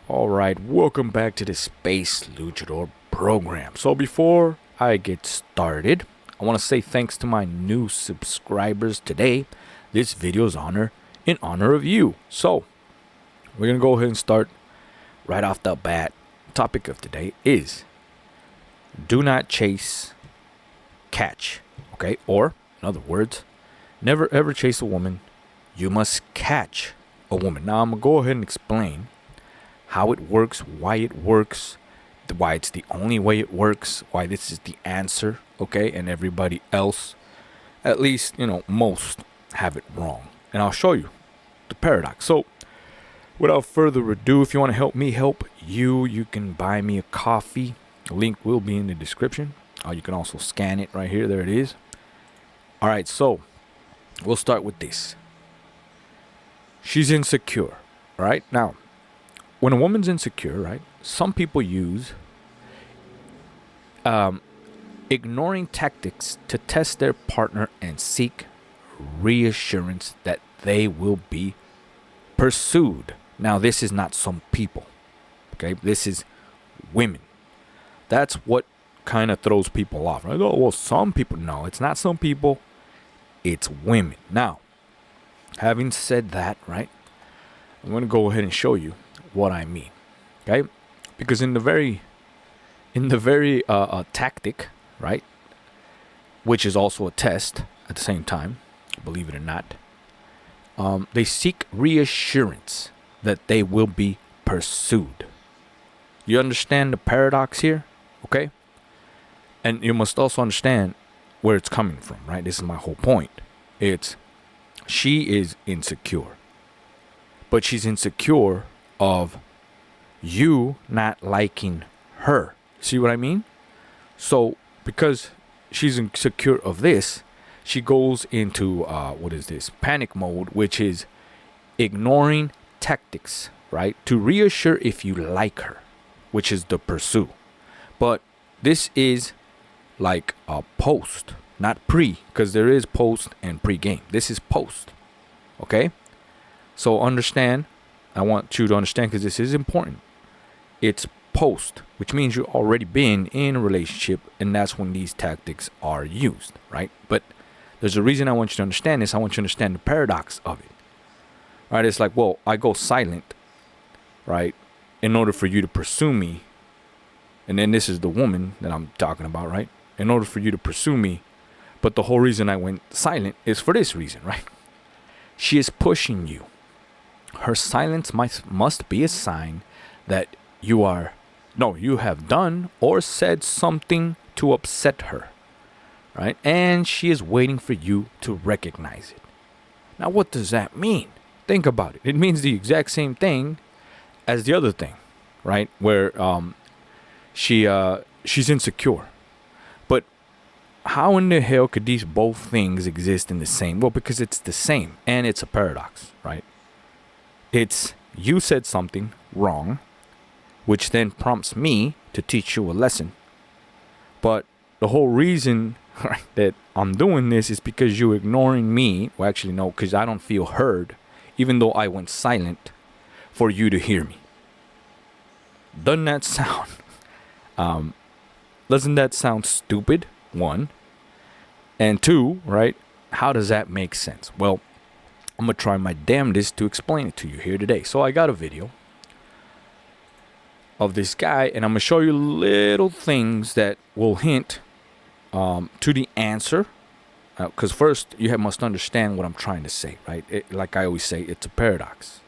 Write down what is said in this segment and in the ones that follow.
Alright, welcome back to the Space Luchador program. So before I get started, I want to say thanks to my new subscribers today. This video is in honor of you. So, we're going to go ahead and start right off the bat. Topic of today is do not chase, catch. Okay? Or, in other words, never ever chase a woman. You must catch a woman. Now, I'm going to go ahead and explain how it works, why it works, why it's the only way it works, why this is the answer, okay? And everybody else, at least, most have it wrong. And I'll show you the paradox. So, without further ado, if you want to help me help you, you can buy me a coffee. The link will be in the description. You can also scan it right here. There it is. All right, so we'll start with this. She's insecure, all right? Now, when a woman's insecure, right, some people use ignoring tactics to test their partner and seek reassurance that they will be pursued. Now, this is not some people, okay? This is women. That's what kind of throws people off, right? Oh, well, some people. No, it's not some people. It's women. Now, having said that, right, I'm going to go ahead and show you what I mean, okay? Because in the very tactic, right, which is also a test at the same time, believe it or not, they seek reassurance that they will be pursued. You understand the paradox here, okay? And you must also understand where it's coming from, right? This is my whole point. She is insecure, but she's insecure of you not liking her. See what I mean? So because she's insecure of this, she goes into panic mode, which is ignoring tactics, right, to reassure if you like her, which is the pursue. But this is like a post, not pre, because there is post and pre-game. This is post, okay? So understand, I want you to understand, because this is important. It's post, which means you've already been in a relationship, and that's when these tactics are used, right? But there's a reason I want you to understand this. I want you to understand the paradox of it, right? It's like, well, I go silent, right, in order for you to pursue me. And then this is the woman that I'm talking about, right? In order for you to pursue me. But the whole reason I went silent is for this reason, right? She is pushing you. Her silence must be a sign that you have done or said something to upset her, right? And she is waiting for you to recognize it. Now, what does that mean? Think about it. It means the exact same thing as the other thing, right? Where she's insecure. But how in the hell could these both things exist in the same? Well, because it's the same, and it's a paradox, right? It's you said something wrong, which then prompts me to teach you a lesson. But the whole reason, right, that I'm doing this is because you're ignoring me. Well, actually, no, because I don't feel heard, even though I went silent for you to hear me. Doesn't that sound doesn't that sound stupid? One. And two, right? How does that make sense? Well, I'm going to try my damnedest to explain it to you here today. So I got a video of this guy, and I'm going to show you little things that will hint to the answer. Because first, you must understand what I'm trying to say, right? Like I always say, it's a paradox.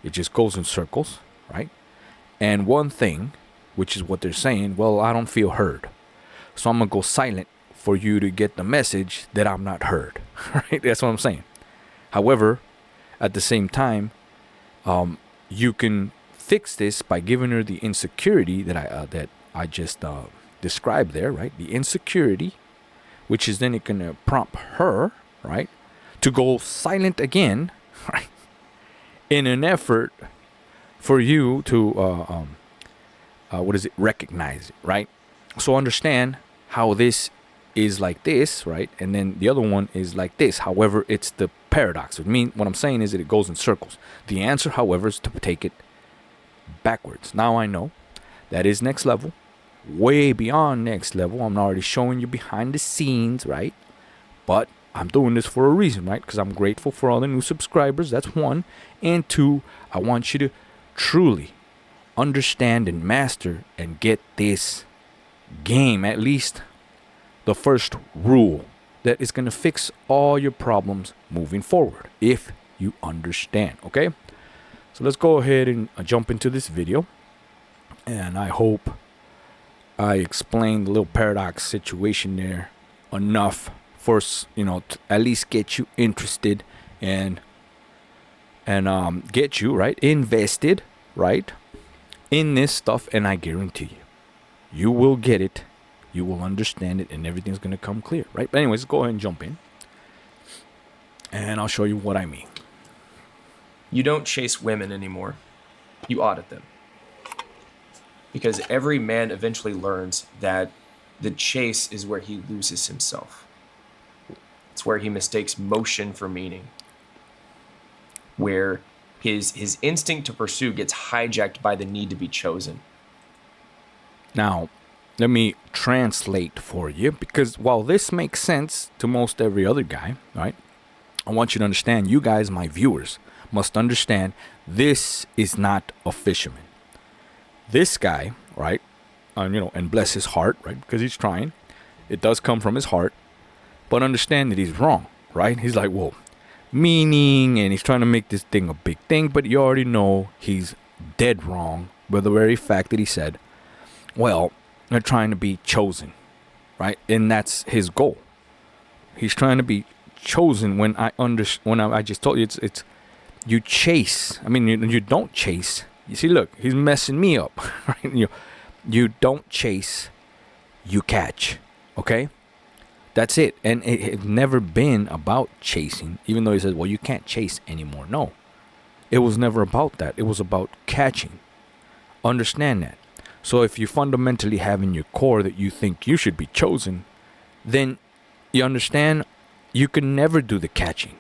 It just goes in circles, right? And one thing, which is what they're saying, well, I don't feel heard. So I'm going to go silent for you to get the message that I'm not heard, right? That's what I'm saying. However, at the same time, you can fix this by giving her the insecurity that I just described there, right? The insecurity, which is then it can prompt her, right, to go silent again, right, in an effort for you to recognize it, right? So understand how this is like this, right? And then the other one is like this. However, it's the paradox. What I'm saying is that it goes in circles. The answer, however, is to take it backwards. Now I know that is next level, way beyond next level. I'm already showing you behind the scenes, right? But I'm doing this for a reason, right? Because I'm grateful for all the new subscribers. That's one. And two, I want you to truly understand and master and get this game, at least the first rule that is going to fix all your problems moving forward, if you understand. Okay, so let's go ahead and jump into this video, and I hope I explained the little paradox situation there enough for to at least get you interested and get you right invested right in this stuff. And I guarantee you will get it, you will understand it, and everything's going to come clear, right? But anyways, go ahead and jump in, and I'll show you what I mean. You don't chase women anymore. You audit them. Because every man eventually learns that the chase is where he loses himself. It's where he mistakes motion for meaning. Where his instinct to pursue gets hijacked by the need to be chosen. Now, let me translate for you, because while this makes sense to most every other guy, right? I want you to understand, you guys, my viewers, must understand this is not a fisherman. This guy, right? And bless his heart, right? Because he's trying. It does come from his heart. But understand that he's wrong, right? He's like, whoa, meaning, and he's trying to make this thing a big thing, but you already know he's dead wrong by the very fact that he said, well, they're trying to be chosen, right? And that's his goal. He's trying to be chosen. When I just told you, it's you chase. I mean, you don't chase. You see, look, he's messing me up, right? You don't chase, you catch, okay? That's it. And it's never been about chasing, even though he says, well, you can't chase anymore. No, it was never about that. It was about catching. Understand that. So if you fundamentally have in your core that you think you should be chosen, then you understand you can never do the catching.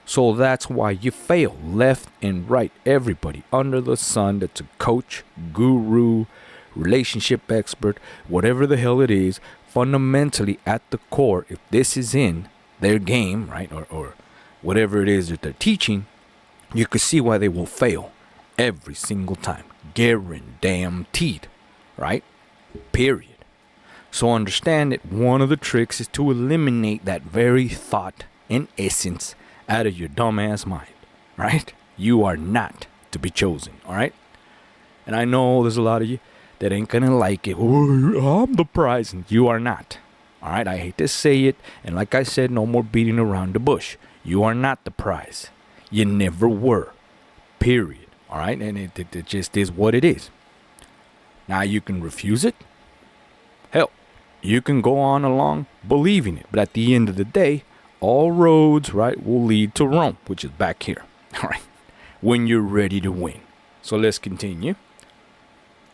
So that's why you fail left and right. Everybody under the sun that's a coach, guru, relationship expert, whatever the hell it is, fundamentally at the core, if this is in their game, right, or whatever it is that they're teaching, you can see why they will fail every single time. Guaranteed, right? Period. So understand that one of the tricks is to eliminate that very thought and essence out of your dumbass mind, right? You are not to be chosen, all right? And I know there's a lot of you that ain't gonna like it. Oh, I'm the prize. And you are not, all right? I hate to say it, and like I said, no more beating around the bush. You are not the prize. You never were, period, all right? And it just is what it is. Now, you can refuse it. Hell, you can go on along believing it. But at the end of the day, all roads, right, will lead to Rome, which is back here, all right, when you're ready to win. So let's continue.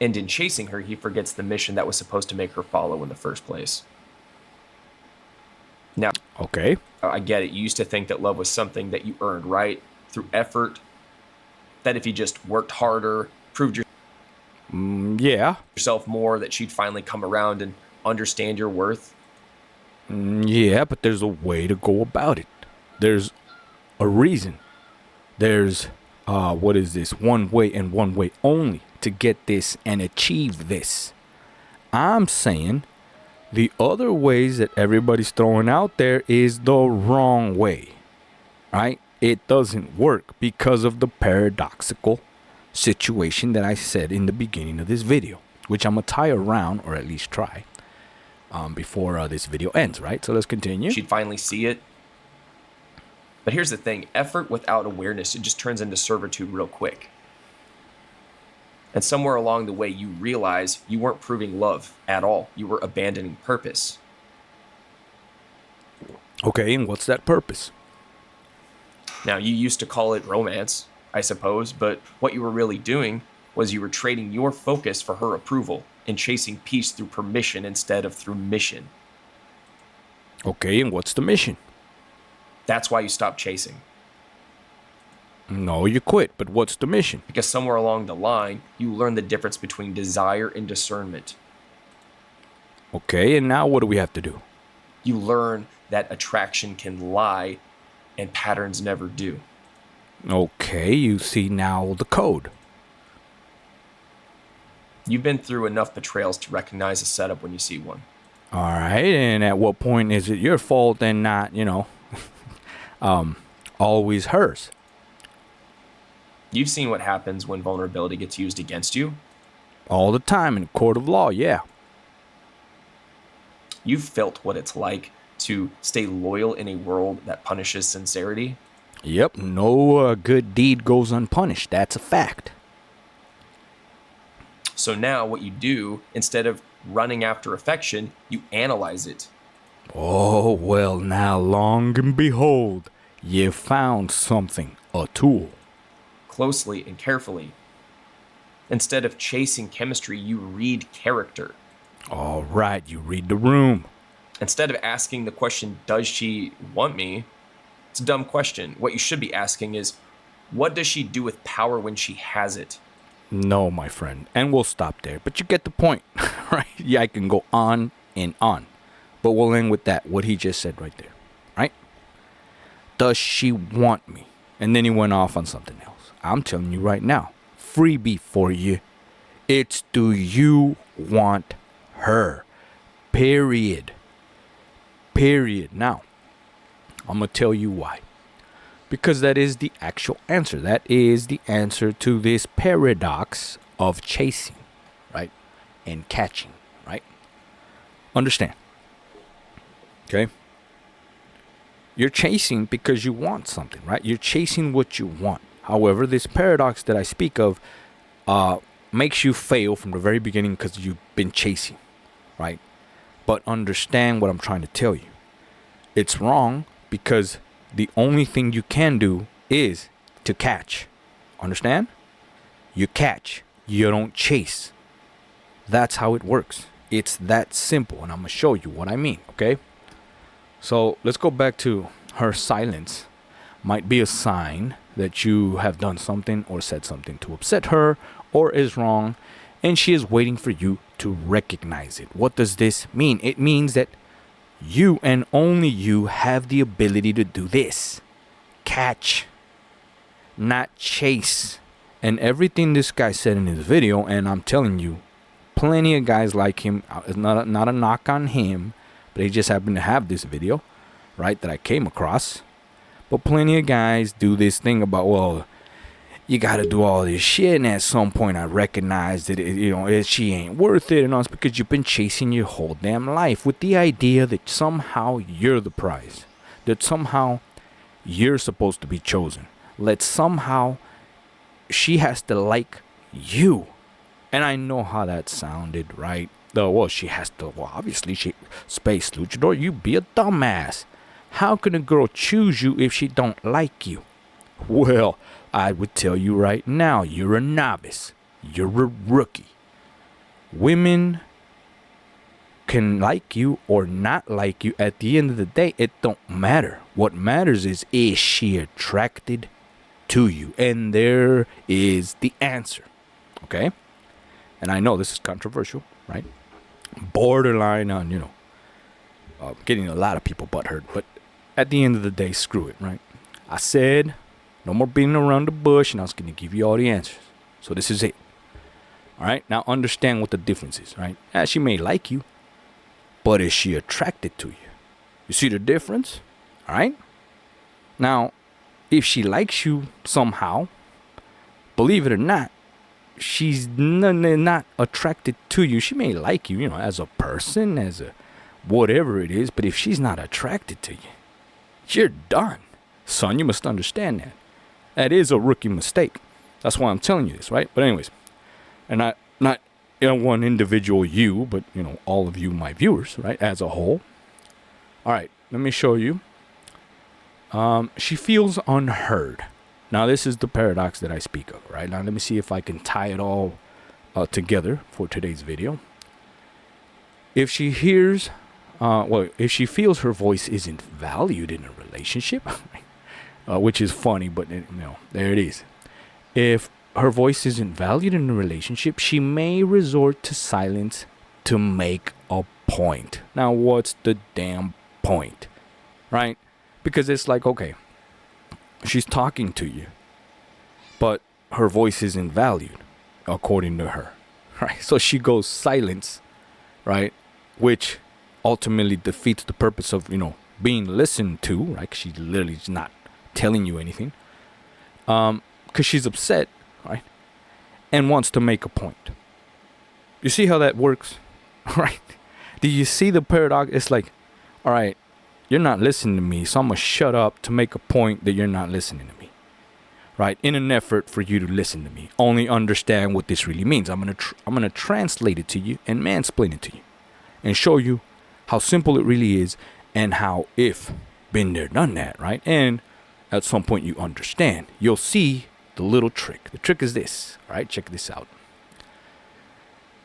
And in chasing her, he forgets the mission that was supposed to make her follow in the first place. Now, okay, I get it. You used to think that love was something that you earned, right? Through effort. That if you just worked harder, proved yourself more, that she'd finally come around and understand your worth. Yeah, but there's a way to go about it. There's a reason. There's, what is this? One way and one way only to get this and achieve this. I'm saying the other ways that everybody's throwing out there is the wrong way, right? It doesn't work because of the paradoxical situation that I said in the beginning of this video, which I'm going to tie around, or at least try, before this video ends, right? So let's continue. She'd finally see it. But here's the thing. Effort without awareness, it just turns into servitude real quick. And somewhere along the way, you realize you weren't proving love at all. You were abandoning purpose. Okay, and what's that purpose? Now, you used to call it romance, I suppose, but what you were really doing was you were trading your focus for her approval and chasing peace through permission instead of through mission. Okay, and what's the mission? That's why you stopped chasing. No, you quit. But what's the mission? Because somewhere along the line, you learn the difference between desire and discernment. Okay, and now what do we have to do? You learn that attraction can lie and patterns never do. Okay, you see now the code. You've been through enough betrayals to recognize a setup when you see one. All right, and at what point is it your fault and not, always hers? You've seen what happens when vulnerability gets used against you. All the time in a court of law, yeah. You've felt what it's like to stay loyal in a world that punishes sincerity. Yep, no good deed goes unpunished. That's a fact. So now what you do, instead of running after affection, you analyze it. Oh, well, now long and behold, you found something, a tool. Closely and carefully. Instead of chasing chemistry, you read character. All right, you read the room. Instead of asking the question, does she want me? It's a dumb question. What you should be asking is, what does she do with power when she has it? No, my friend, and we'll stop there. But you get the point, right? Yeah, I can go on and on. But we'll end with that, what he just said right there, right? Does she want me? And then he went off on something else. I'm telling you right now, freebie for you. It's, do you want her? Period. Period. Now, I'm going to tell you why. Because that is the actual answer. That is the answer to this paradox of chasing, right? And catching, right? Understand. Okay? You're chasing because you want something, right? You're chasing what you want. However, this paradox that I speak of makes you fail from the very beginning because you've been chasing, right? But understand what I'm trying to tell you. It's wrong because the only thing you can do is to catch. Understand? You catch. You don't chase. That's how it works. It's that simple. And I'm going to show you what I mean, okay? So let's go back to her silence. Might be a sign that you have done something or said something to upset her or is wrong. And she is waiting for you to recognize it. What does this mean? It means that you and only you have the ability to do this. Catch, not chase. And everything this guy said in his video, and I'm telling you, plenty of guys like him. It's not a knock on him, but he just happened to have this video, right, that I came across. But plenty of guys do this thing about, well, you got to do all this shit, and at some point I recognized that she ain't worth it, and all. It's because you've been chasing your whole damn life with the idea that somehow you're the prize, that somehow you're supposed to be chosen, that somehow she has to like you. And I know how that sounded, right? She has to. Well, obviously, Space Luchador, you be a dumbass. How can a girl choose you if she don't like you? Well, I would tell you right now, you're a novice. You're a rookie. Women can like you or not like you. At the end of the day, it don't matter. What matters is she attracted to you? And there is the answer. Okay? And I know this is controversial, right? Borderline on, getting a lot of people butthurt. But at the end of the day, screw it, right? I said no more beating around the bush, and I was going to give you all the answers. So this is it. All right? Now understand what the difference is, right? She may like you, but is she attracted to you? You see the difference? All right? Now, if she likes you somehow, believe it or not, she's not attracted to you. She may like you, as a person, as a whatever it is, but if she's not attracted to you, you're done. Son, you must understand that. That is a rookie mistake. That's why I'm telling you this, right? But anyways, and not one individual you, but, all of you, my viewers, right, as a whole. All right, let me show you. She feels unheard. Now, this is the paradox that I speak of, right? Now, let me see if I can tie it all together for today's video. If she feels her voice isn't valued in a relationship, which is funny, but there it is. If her voice isn't valued in a relationship, she may resort to silence to make a point. Now, what's the damn point? Right? Because it's like, okay, she's talking to you, but her voice isn't valued according to her. Right? So she goes silence, right? Which ultimately defeats the purpose of, being listened to, right? She's literally just not telling you anything. Because she's upset, right? And wants to make a point. You see how that works? Right? Do you see the paradox? It's like, all right, you're not listening to me, so I'm going to shut up to make a point that you're not listening to me. Right? In an effort for you to listen to me. Only understand what this really means. I'm going to translate it to you and mansplain it to you. And show you how simple it really is and how, if been there, done that, right? And at some point you understand, you'll see the little trick. The trick is this, all right? Check this out.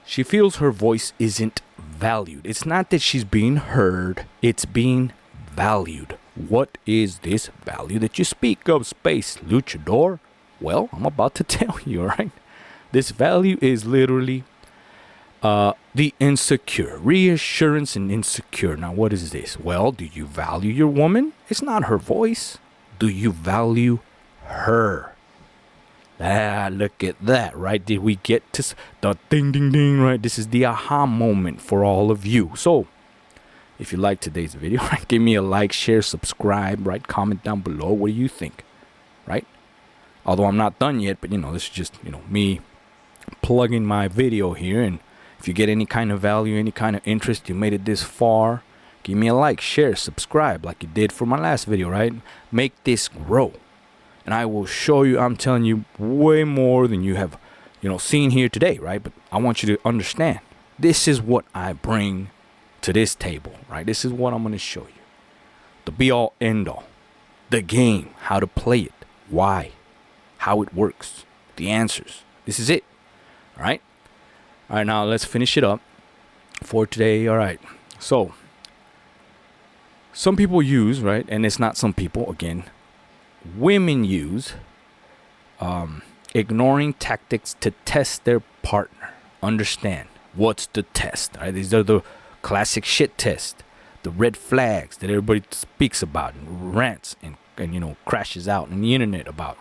She feels her voice isn't valued. It's not that she's being heard, it's being valued. What is this value that you speak of, Space Luchador? Well, I'm about to tell you, all right? This value is literally the insecure. Reassurance and insecure. Now, what is this? Well, do you value your woman? It's not her voice. Do you value her? Look at that, right? Did we get to the ding, ding, ding, right? This is the aha moment for all of you. So, if you like today's video, right, give me a like, share, subscribe, right? Comment down below. What do you think, right? Although I'm not done yet, but, this is just, me plugging my video here. And if you get any kind of value, any kind of interest, you made it this far, give me a like, share, subscribe like you did for my last video, right? Make this grow. And I will show you, I'm telling you, way more than you have, seen here today, right? But I want you to understand, this is what I bring to this table, right? This is what I'm going to show you. The be-all, end-all. The game, how to play it, why, how it works, the answers. This is it, all right? All right, now let's finish it up for today. All right, so some people use, right, and it's not some people, again, women use ignoring tactics to test their partner. Understand, what's the test? Right? These are the classic shit test, the red flags that everybody speaks about and rants and crashes out on the internet about.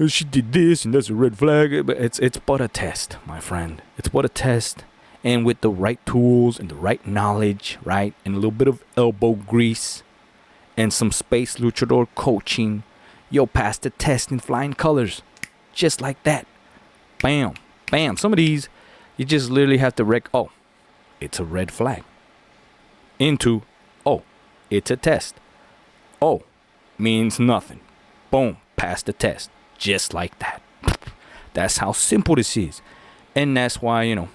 She did this and that's a red flag. But it's but a test, my friend. It's but a test. And with the right tools and the right knowledge, right, and a little bit of elbow grease and some Space Luchador coaching, you'll pass the test in flying colors. Just like that. Bam. Bam. Some of these, you just literally have to oh, it's a red flag. Into, oh, it's a test. Oh, means nothing. Boom. Pass the test. Just like that. That's how simple this is. And that's why,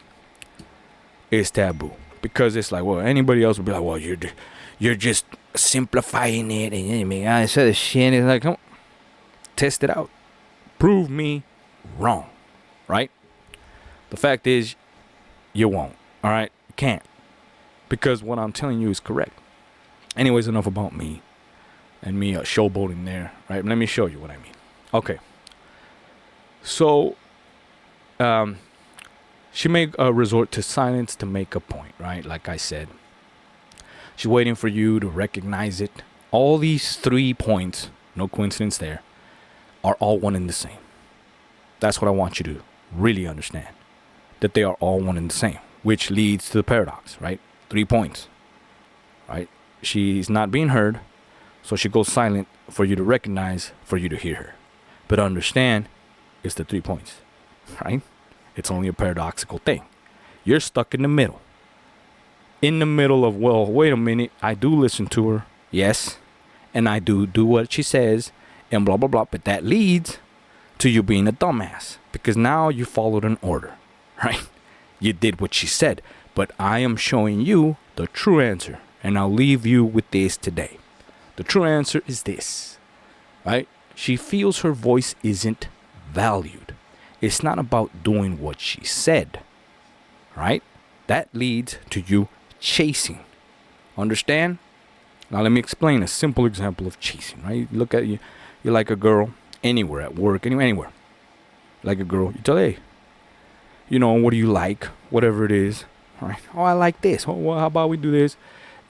it's taboo. Because it's like, well, anybody else would be like, well, you're just simplifying it. And I said the shit. It's like, come on, test it out. Prove me wrong. Right? The fact is, you won't. All right? You can't. Because what I'm telling you is correct. Anyways, enough about me. And me showboating there. Right? Let me show you what I mean. Okay. So, she may resort to silence to make a point, right? Like I said. She's waiting for you to recognize it. All these 3 points, no coincidence there, are all one and the same. That's what I want you to really understand. That they are all one and the same. Which leads to the paradox, right? 3 points, right? She's not being heard, so she goes silent for you to recognize, for you to hear her. But understand, it's the 3 points, right? It's only a paradoxical thing. You're stuck in the middle. In the middle of, well, wait a minute, I do listen to her, yes, and I do what she says, and blah, blah, blah, but that leads to you being a dumbass, because now you followed an order, right? You did what she said, but I am showing you the true answer, and I'll leave you with this today. The true answer is this, right? She feels her voice isn't valued. It's not about doing what she said, right? That leads to you chasing. Understand? Now let me explain a simple example of chasing, right? You look at you like a girl anywhere, at work, anywhere. Like a girl, you tell, hey, what do you like? Whatever it is, right? Oh, I like this. Oh, well, how about we do this?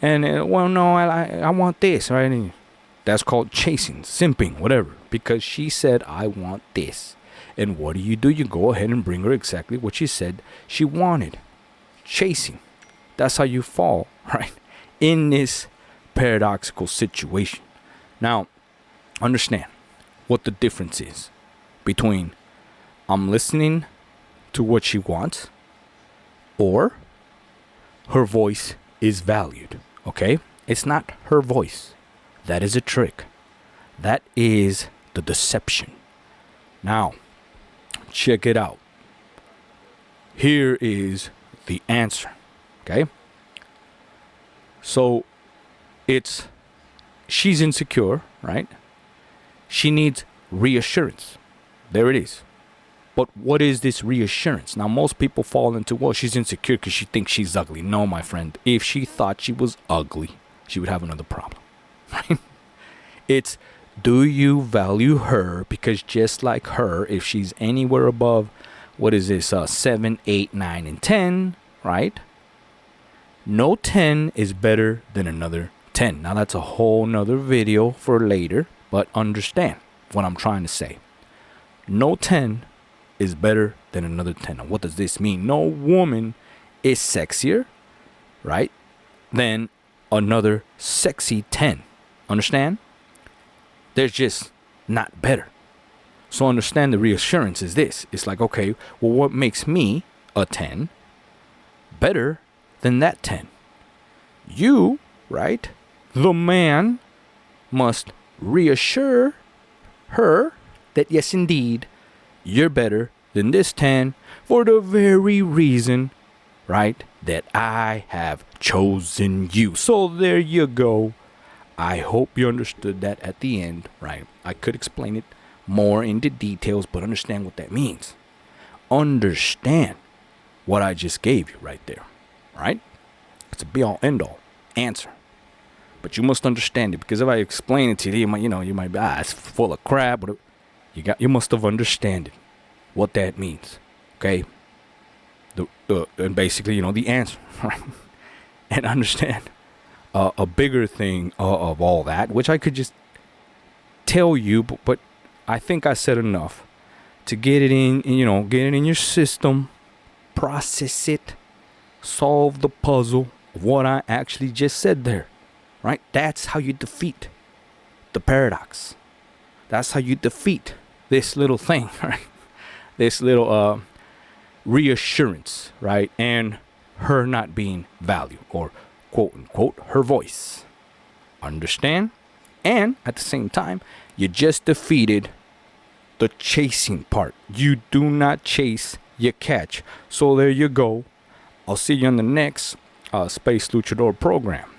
And well, no, I want this, right? And that's called chasing, simping, whatever. Because she said, I want this. And what do? You go ahead and bring her exactly what she said she wanted. Chasing. That's how you fall, right? In this paradoxical situation. Now, understand what the difference is between I'm listening to what she wants or her voice is valued. Okay? It's not her voice. That is a trick. That is the deception. Now, check it out. Here is the answer. Okay? So, she's insecure, right? She needs reassurance. There it is. But what is this reassurance? Now, most people fall into, well, she's insecure because she thinks she's ugly. No, my friend. If she thought she was ugly, she would have another problem. Right? It's, do you value her? Because just like her, if she's anywhere above, 7, 8, 9, and 10, right? No 10 is better than another 10. Now, that's a whole nother video for later, but understand what I'm trying to say. No 10 is better than another 10. Now, what does this mean? No woman is sexier, right, than another sexy 10. Understand? They're just not better. So understand the reassurance is this. It's like, okay, well, what makes me a 10 better than that 10? You, right, the man, must reassure her that yes, indeed, you're better than this 10 for the very reason, right, that I have chosen you. So there you go. I hope you understood that at the end, right? I could explain it more into details, but understand what that means. Understand what I just gave you right there, right? It's a be-all, end-all answer. But you must understand it, because if I explain it to you, you might be, it's full of crap. But you must have understand it, what that means, okay? And basically, the answer, right? And understand a bigger thing of all that, which I could just tell you, but I think I said enough to get it in, get it in your system, process it, solve the puzzle of what I actually just said there, right? That's how you defeat the paradox. That's how you defeat this little thing, right? This little reassurance, right? And her not being valued, or quote unquote, her voice. Understand? And at the same time, you just defeated the chasing part. You do not chase, you catch. So there you go. I'll see you on the next Space Luchador program.